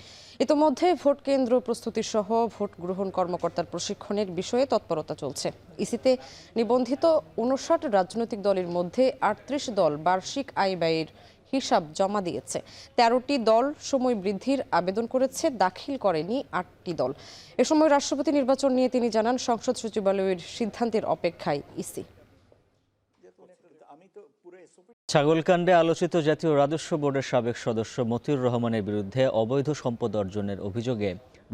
ইতোমধ্যে ভোট কেন্দ্র প্রস্তুতি সহ ভোট গ্রহণ কর্মকর্তার প্রশিক্ষণের বিষয়ে তৎপরতা চলছে। ইসিতে নিবন্ধিত 59 রাজনৈতিক দলের মধ্যে 38 দল বার্ষিক আয় ব্যয়ের হিসাব জমা দিয়েছে। 13টি দল সময় বৃদ্ধির আবেদন করেছে, দাখিল করেনি 8টি দল। এ সময় রাষ্ট্রপতি নির্বাচন নিয়ে তিনি জানান, সংসদ সচিবালয়ের সিদ্ধান্তের অপেক্ষায় ইসি। ছাগলকাণ্ডে আলোচিত জাতীয় রাজস্ব বোর্ডের সাবেক সদস্য মতিউর রহমানের বিরুদ্ধে অবৈধ সম্পদ অর্জনের অভিযোগে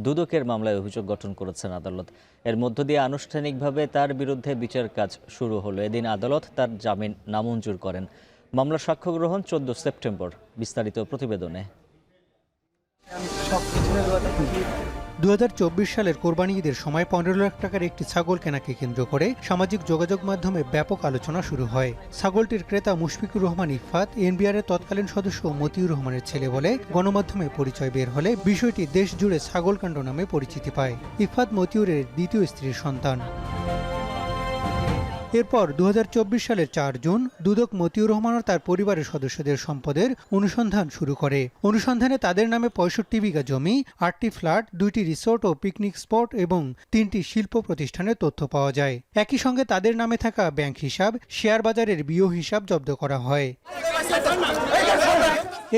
দুদকের মামলায় অভিযোগ গঠন করেছেন আদালত। এর মধ্য দিয়ে আনুষ্ঠানিকভাবে তার বিরুদ্ধে বিচার কাজ শুরু হলো। এদিন আদালত তার জামিন নামঞ্জুর করেন। মামলার সাক্ষ্য গ্রহণ 14 সেপ্টেম্বর। বিস্তারিত প্রতিবেদনে। 2024 সালের কোরবানি ঈদের সময় 15 লাখ টাকার একটি ছাগল কেনাকে কেন্দ্র করে সামাজিক যোগাযোগ মাধ্যমে ব্যাপক আলোচনা শুরু হয়। ছাগলটির ক্রেতা মুশফিকুর রহমান ইফাত এনবিআরের তৎকালীন সদস্য মতিউর রহমানের ছেলে বলে গণমাধ্যমে পরিচয় বের হলে বিষয়টি দেশ জুড়ে ছাগলকাণ্ড নামে পরিচিতি পায়। ইফাত মতিউরের দ্বিতীয় স্ত্রীর সন্তান। এরপর 2024 সালের 4 জুন দুদক মতিউর রহমান ও তার পরিবারের সদস্যদের সম্পদের অনুসন্ধান শুরু করে। অনুসন্ধানে তাদের নামে 65 বিঘা জমি, 8টি ফ্ল্যাট, 2টি রিসোর্ট ও পিকনিক স্পট এবং 3টি শিল্প প্রতিষ্ঠানের তথ্য পাওয়া যায়। একই সঙ্গে তাদের নামে থাকা ব্যাংক হিসাব, শেয়ার বাজারের বিও হিসাব জব্দ করা হয়।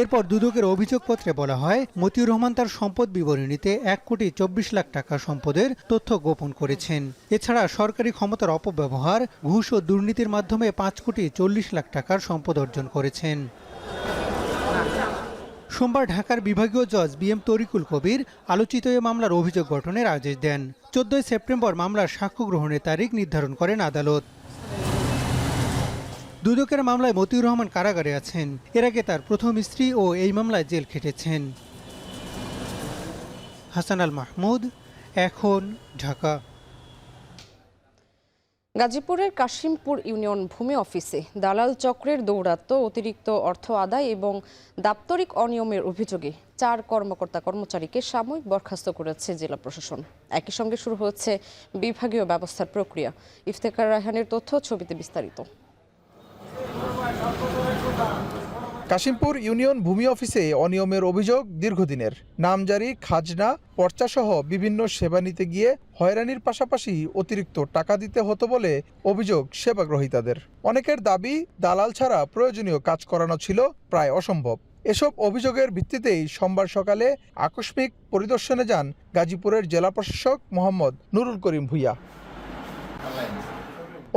এরপর দুদকের অভিযোগপত্রে বলা হয়, মতিউর রহমান তার সম্পদ বিবরণীতে 1,24,00,000 টাকা সম্পদের তথ্য গোপন করেছেন। এছাড়া সরকারি ক্ষমতার অপব্যবহার, ঘুষ ও দুর্নীতির মাধ্যমে 5,40,00,000 টাকার সম্পদ অর্জন করেছেন। সোমবার ঢাকার বিভাগীয় জজ বিএম তরিকুল কবির আলোচিত এ মামলার অভিযোগ গঠনের আদেশ দেন। 14 সেপ্টেম্বর মামলার সাক্ষ্য গ্রহণের তারিখ নির্ধারণ করেন আদালত। দুদকের মামলায় মতিউর রহমান কারাগারে আছেন। এর আগে তার প্রথম স্ত্রী ও এই মামলায় জেল খেটেছেন। হাসান আল মাহমুদ, এখন, ঢাকা। গাজীপুরের কাশিমপুর ইউনিয়ন ভূমি অফিসে দালাল চক্রের দৌরাত্ম্য, অতিরিক্ত অর্থ আদায় এবং দাপ্তরিক অনিয়মের অভিযোগে 4 কর্মকর্তা কর্মচারীকে সাময়িক বরখাস্ত করেছে জেলা প্রশাসন। একই সঙ্গে শুরু হচ্ছে বিভাগীয় ব্যবস্থার প্রক্রিয়া। ইফতেখার রায়হানের তথ্য, ছবিতে বিস্তারিত। কাশিমপুর ইউনিয়ন ভূমি অফিসে অনিয়মের অভিযোগ দীর্ঘদিনের। নামজারি, খাজনা, পর্চাসহ বিভিন্ন সেবা নিতে গিয়ে হয়রানির পাশাপাশি অতিরিক্ত টাকা দিতে হতো বলে অভিযোগ সেবাগ্রহীতাদের। অনেকের দাবি, দালাল ছাড়া প্রয়োজনীয় কাজ করানো ছিল প্রায় অসম্ভব। এসব অভিযোগের ভিত্তিতেই সোমবার সকালে আকস্মিক পরিদর্শনে যান গাজীপুরের জেলা প্রশাসক মোহাম্মদ নুরুল করিম ভূঁইয়া।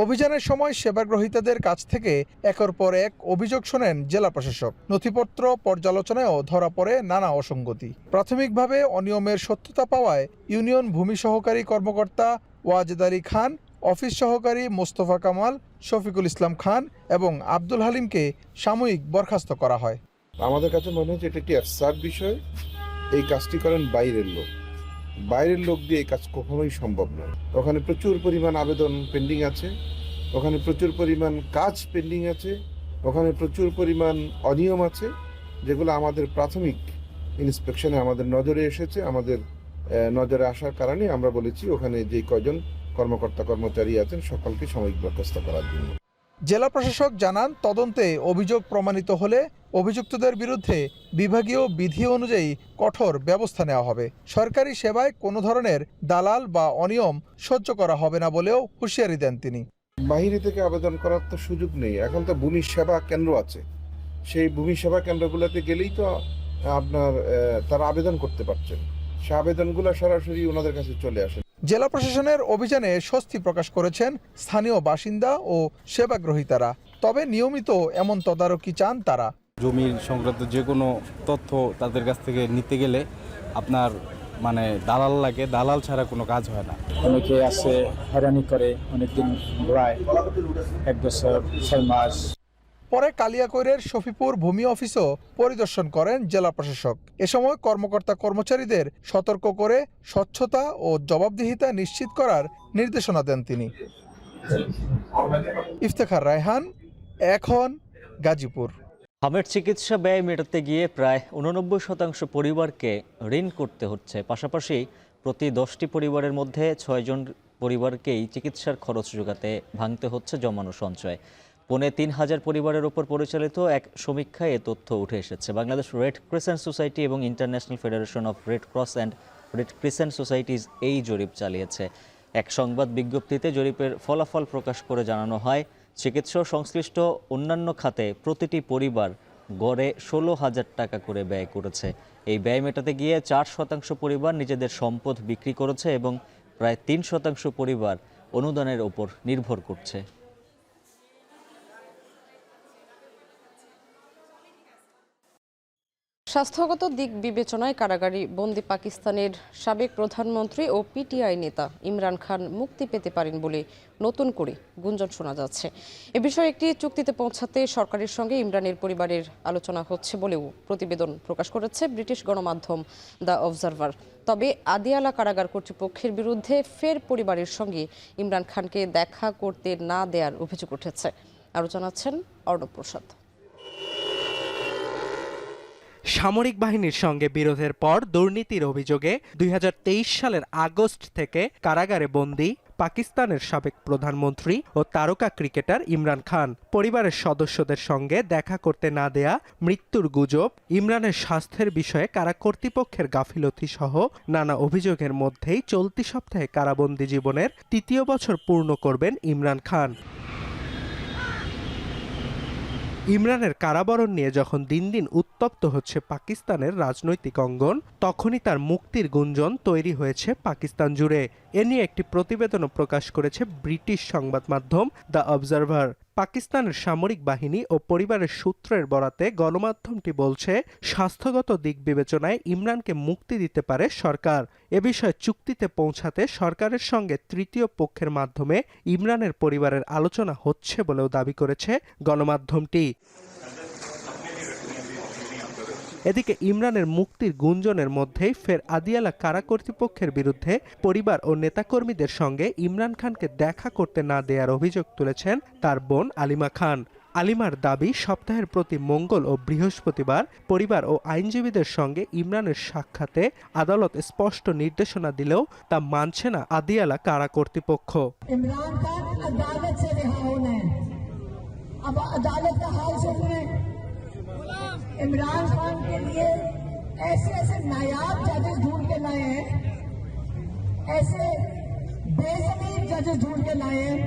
অভিযানের সময় সেবাগ্রহীতাদের কাছ থেকে একের পর এক অভিযোগ শোনেন জেলা প্রশাসক। নথিপত্র পর্যালোচনায়ও ধরা পড়ে নানা অসঙ্গতি। প্রাথমিকভাবে অনিয়মের সত্যতা পাওয়ায় ইউনিয়ন ভূমি সহকারী কর্মকর্তা ওয়াজেদ আলী খান, অফিস সহকারী মোস্তফা কামাল, শফিকুল ইসলাম খান এবং আব্দুল হালিমকে সাময়িক বরখাস্ত করা হয়। আমাদের কাছে মনে হচ্ছে এটা একটি অ্যাবসার্ড বিষয়। এই কাজটি করেন বাইরের লোক। বাইরের লোক দিয়ে এই কাজ কখনোই সম্ভব নয়। ওখানে প্রচুর পরিমাণ আবেদন পেন্ডিং আছে, ওখানে প্রচুর পরিমাণ কাজ পেন্ডিং আছে, ওখানে প্রচুর পরিমাণ অনিয়ম আছে, যেগুলো আমাদের প্রাথমিক ইন্সপেকশনে আমাদের নজরে এসেছে। আমাদের নজরে আসার কারণে আমরা বলেছি ওখানে যে কয়জন কর্মকর্তা কর্মচারী আছেন সকলকে সাময়িক বরখাস্ত করার জন্য। জেলা প্রশাসক জানান, তদন্তে অভিযোগ প্রমাণিত হলে অভিযুক্তদের বিরুদ্ধে বিভাগীয় বিধি অনুযায়ী কঠোর ব্যবস্থা নেওয়া হবে। সরকারি সেবায় কোনো ধরনের দালাল বা অনিয়ম সহ্য করা হবে না বলেও হুঁশিয়ারি দেন তিনি। বাইরে থেকে আবেদন করার তো সুযোগ নেই। এখন তো ভূমি সেবা কেন্দ্র আছে, সেই ভূমি সেবা কেন্দ্রগুলোতে গেলেই তো আপনার তারা আবেদন করতে পারছেন। সে আবেদনগুলো সরাসরি ওনাদের কাছে চলে আসে। জেলা প্রশাসনের অভিযানে স্বস্তি প্রকাশ করেছেন স্থানীয় বাসিন্দা ও সেবাগ্রহীতারা। তবে নিয়মিত এমন তদারকি চান তারা। জমির সংক্রান্ত যে কোনো তথ্য তাদের কাছ থেকে নিতে গেলে আপনার দালাল লাগে, দালাল ছাড়া কোনো কাজ হয় না। অনেকে আছে হয়রানি করে, অনেকদিন ঘোরায়, 1 বছর 6 মাস। পরে কালিয়াকৈরের শফিপুর ভূমি অফিসও পরিদর্শন করেন জেলা প্রশাসক। এ সময় কর্মকর্তা কর্মচারীদের সতর্ক করে স্বচ্ছতা ও জবাবদিহিতা নিশ্চিত করার নির্দেশনা দেন তিনি। ইফতেখার রায়হান, এখন, গাজীপুর। হামের চিকিৎসা ব্যয় মেটাতে গিয়ে প্রায় 89% পরিবারকে ঋণ করতে হচ্ছে। পাশাপাশি প্রতি 10টি পরিবারের মধ্যে 6 জন পরিবারকেই চিকিৎসার খরচ যোগাতে ভাঙতে হচ্ছে জমানো সঞ্চয়। ৩,৫০০ পরিবারের ওপর পরিচালিত এক সমীক্ষায় এ তথ্য উঠে এসেছে। বাংলাদেশ রেড ক্রিসেন্ট সোসাইটি এবং international federation of red cross and red crescent societies এই জরিপ চালিয়েছে। এক সংবাদ বিজ্ঞপ্তিতে জরিপের ফলাফল প্রকাশ করে জানানো হয়, চিকিৎসা সংশ্লিষ্ট অন্যান্য খাতে প্রতিটি পরিবার গড়ে 16,000 টাকা করে ব্যয় করেছে। এই ব্যয় মেটাতে গিয়ে 4% পরিবার নিজেদের সম্পদ বিক্রি করেছে এবং প্রায় 3% পরিবার অনুদানের ওপর নির্ভর করছে। স্বাস্থ্যগত দিক বিবেচনায় কারাগারে বন্দী পাকিস্তানের সাবেক প্রধানমন্ত্রী ও পিটিআই নেতা ইমরান খান মুক্তি পেতে পারেন বলে নতুন করে গুঞ্জন শোনা যাচ্ছে। এ বিষয়ে একটি চুক্তিতে পৌঁছাতে সরকারের সঙ্গে ইমরানের পরিবারের আলোচনা হচ্ছে বলেও প্রতিবেদন প্রকাশ করেছে ব্রিটিশ গণমাধ্যম দ্য অবজারভার। তবে আদিয়ালা কারাগার কর্তৃপক্ষের বিরুদ্ধে ফের পরিবারের সঙ্গে ইমরান খানকে দেখা করতে না দেওয়ার অভিযোগ উঠেছে। আরও জানাচ্ছেন অর্ণব প্রসাদ। সামরিক বাহিনীর সঙ্গে বিরোধের পর দুর্নীতির অভিযোগে 2023 সালের আগস্ট থেকে কারাগারে বন্দী পাকিস্তানের সাবেক প্রধানমন্ত্রী ও তারকা ক্রিকেটার ইমরান খান। পরিবারের সদস্যদের সঙ্গে দেখা করতে না দেয়া, মৃত্যুর গুজব, ইমরানের স্বাস্থ্যের বিষয়ে কারা কর্তৃপক্ষের গাফিলতি সহ নানা অভিযোগের মধ্যেই চলতি সপ্তাহে কারাবন্দী জীবনের 3য় বছর পূর্ণ করবেন ইমরান খান। ইমরানের কারাবরণ নিয়ে যখন দিন দিন উত্তপ্ত হচ্ছে পাকিস্তানের রাজনৈতিক অঙ্গন, তখনই তার মুক্তির গুঞ্জন তৈরি হয়েছে পাকিস্তান জুড়ে। এ নিয়ে একটি প্রতিবেদনও প্রকাশ করেছে ব্রিটিশ সংবাদ মাধ্যম দ্য অবজারভার। পাকিস্তানের সামরিক বাহিনী ও পরিবারের সূত্রের বরাতে গণমাধ্যমটি বলছে, স্বাস্থ্যগত দিক বিবেচনায় ইমরানকে মুক্তি দিতে পারে সরকার। এ বিষয়ে চুক্তিতে পৌঁছাতে সরকারের সঙ্গে তৃতীয় পক্ষের মাধ্যমে ইমরানের পরিবারের আলোচনা হচ্ছে বলেও দাবি করেছে গণমাধ্যমটি। এদিকে ইমরানের মুক্তির গুঞ্জনের মধ্যেই ফের আদিয়ালা কারা কর্তৃপক্ষের বিরুদ্ধে পরিবার ও নেতাকর্মীদের সঙ্গে ইমরান খানকে দেখা করতে না দেওয়ার অভিযোগ তুলেছেন তার বোন আলিমা খান। আলিমার দাবি, সপ্তাহের প্রতি মঙ্গল ও বৃহস্পতিবার পরিবার ও আইনজীবীদের সঙ্গে ইমরানের সাক্ষাতে আদালত স্পষ্ট নির্দেশনা দিলেও তা মানছে না আদিয়ালা কারা কর্তৃপক্ষ। ইমরান খান আদালত से रिहा होना है। अब अदालत का हाल सुनिए। इमरान खान के लिए ऐसे ऐसे नायाब जजेस ढूंढ के लाए हैं, ऐसे बेज़मीन जजेस ढूंढ के लाए हैं।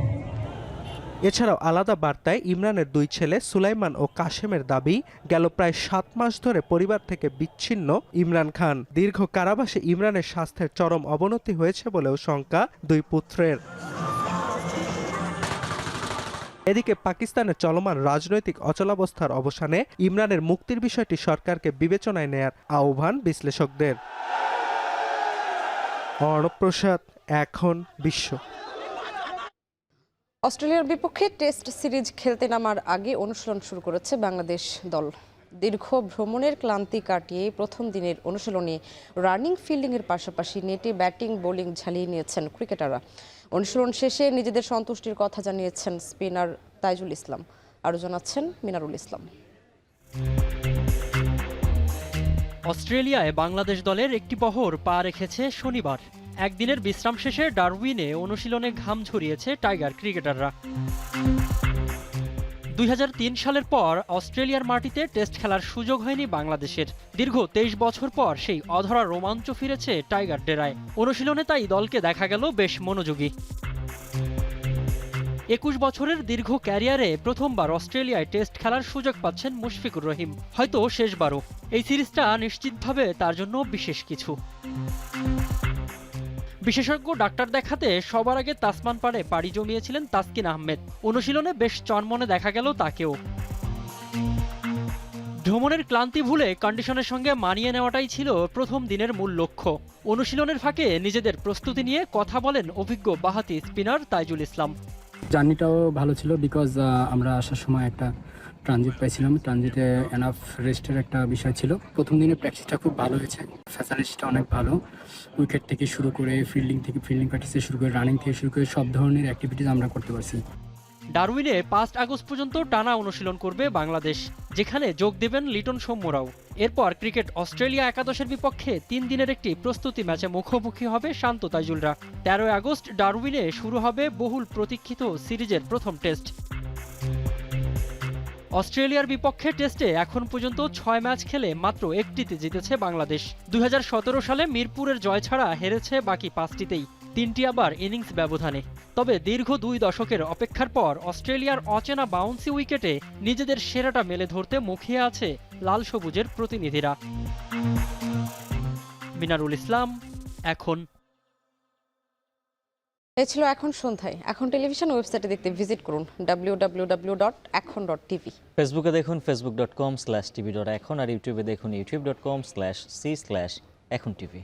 এছাড়াও আলাদা বার্তায় ইমরানের 2 ছেলে সুলাইমান ও কাশেমের দাবি, গেল প্রায় 7 মাস ধরে পরিবার থেকে বিচ্ছিন্ন ইমরান খান। দীর্ঘ কারাবাসে ইমরানের স্বাস্থ্যের চরম অবনতি হয়েছে বলেও শঙ্কা 2 পুত্রের। এদিকে পাকিস্তানের চলমান রাজনৈতিক অচলাবস্থার অবসানে ইমরানের মুক্তির বিষয়টি সরকারকে বিবেচনায় নেয়ার আহ্বান বিশ্লেষকদের। অর্ণব প্রসাদ, এখন বিশ্ব। অস্ট্রেলিয়ার বিপক্ষে টেস্ট সিরিজ খেলতে নামার আগে অনুশীলন শুরু করেছে বাংলাদেশ দল। দীর্ঘ ভ্রমণের ক্লান্তি কাটিয়ে প্রথম দিনের অনুশীলনে রানিং ফিল্ডিংয়ের পাশাপাশি নেটে ব্যাটিং বোলিং ঝালিয়ে নিয়েছেন ক্রিকেটাররা। অনুশীলন শেষে নিজেদের সন্তুষ্টির কথা জানিয়েছেন স্পিনার তাইজুল ইসলাম। আরও জানাচ্ছেন মিনারুল ইসলাম। অস্ট্রেলিয়ায় বাংলাদেশ দলের একটি বহর পা রেখেছে শনিবার। একদিনের বিশ্রাম শেষে ডারউইনে অনুশীলনে ঘাম ঝরিয়েছে টাইগার ক্রিকেটাররা। 2003 সালের পর অস্ট্রেলিয়ার মাটিতে টেস্ট খেলার সুযোগ হয়নি বাংলাদেশের। দীর্ঘ 23 বছর পর সেই অধরা রোমাঞ্চ ফিরেছে টাইগার ডেরায়। অনুশীলনে তাই দলকে দেখা গেল বেশ মনোযোগী। 21 বছরের দীর্ঘ ক্যারিয়ারে প্রথমবার অস্ট্রেলিয়ায় টেস্ট খেলার সুযোগ পাচ্ছেন মুশফিকুর রহিম, হয়তো শেষবারও। এই সিরিজটা নিশ্চিতভাবে তার জন্য বিশেষ কিছু। বিশেষজ্ঞ ডাক্তার দেখাতে সবার আগে তাসমান পাড়ে পাড়ি জমিয়েছিলেন তাসকিন আহমেদ। অনুশীলনে বেশ চনমনে দেখা গেল তাকেও। ভ্রমণের ক্লান্তি ভুলে কন্ডিশনের সঙ্গে মানিয়ে নেওয়াটাই ছিল প্রথম দিনের মূল লক্ষ্য। অনুশীলনের ফাঁকে নিজেদের প্রস্তুতি নিয়ে কথা বলেন অভিজ্ঞ বাঁহাতি স্পিনার তাইজুল ইসলাম। জার্নিটাও ভালো ছিল, বিকজ আমরা আসার সময় একটা ট্রানজিট পাইছিলাম। ট্রানজিটে এনাফ রেস্টের একটা বিষয় ছিল। প্রথম দিনে প্র্যাকটিসটা খুব ভালো হয়েছে, ফ্যাসিলিটিসটা অনেক ভালো। উইকেট থেকে শুরু করে ফিল্ডিং প্র্যাকটিস থেকে শুরু করে রানিং থেকে শুরু করে সব ধরনের অ্যাক্টিভিটিস আমরা করতে পারছি। ডারউইনে 5 আগস্ট পর্যন্ত টানা অনুশীলন করবে বাংলাদেশ, যেখানে যোগ দেবেন লিটন সৌম্যরাও। এরপর ক্রিকেট অস্ট্রেলিয়া একাদশের বিপক্ষে 3 দিনের একটি প্রস্তুতি ম্যাচে মুখোমুখি হবে শান্ত তাইজুলরা। 13 আগস্ট ডারউইনে শুরু হবে বহুল প্রতীক্ষিত সিরিজের প্রথম টেস্ট। অস্ট্রেলিয়ার বিপক্ষে টেস্টে এখন পর্যন্ত 6 ম্যাচ খেলে মাত্র একটিতে জিতেছে বাংলাদেশ। 2017 সালে মিরপুরের জয় ছাড়া হেরেছে বাকি 5টিতেই, 3টি আবার ইনিংস ব্যবধানে। তবে দীর্ঘ 2 দশকের অপেক্ষার পর অস্ট্রেলিয়ার অচেনা বাউন্সি উইকেটে নিজেদের সেরাটা মেলে ধরতে মুখিয়ে আছে লাল সবুজের প্রতিনিধিরা। মিনারুল ইসলাম, এখন। এ ছিল এখন সন্ধ্যায়। এখন টেলিভিশন ওয়েবসাইটে দেখতে ভিজিট করুন www.ekhon.tv। ফেসবুকে দেখুন facebook.com/tv.ekhon আর ইউটিউবে দেখুন youtube.com/c/ekhon tv।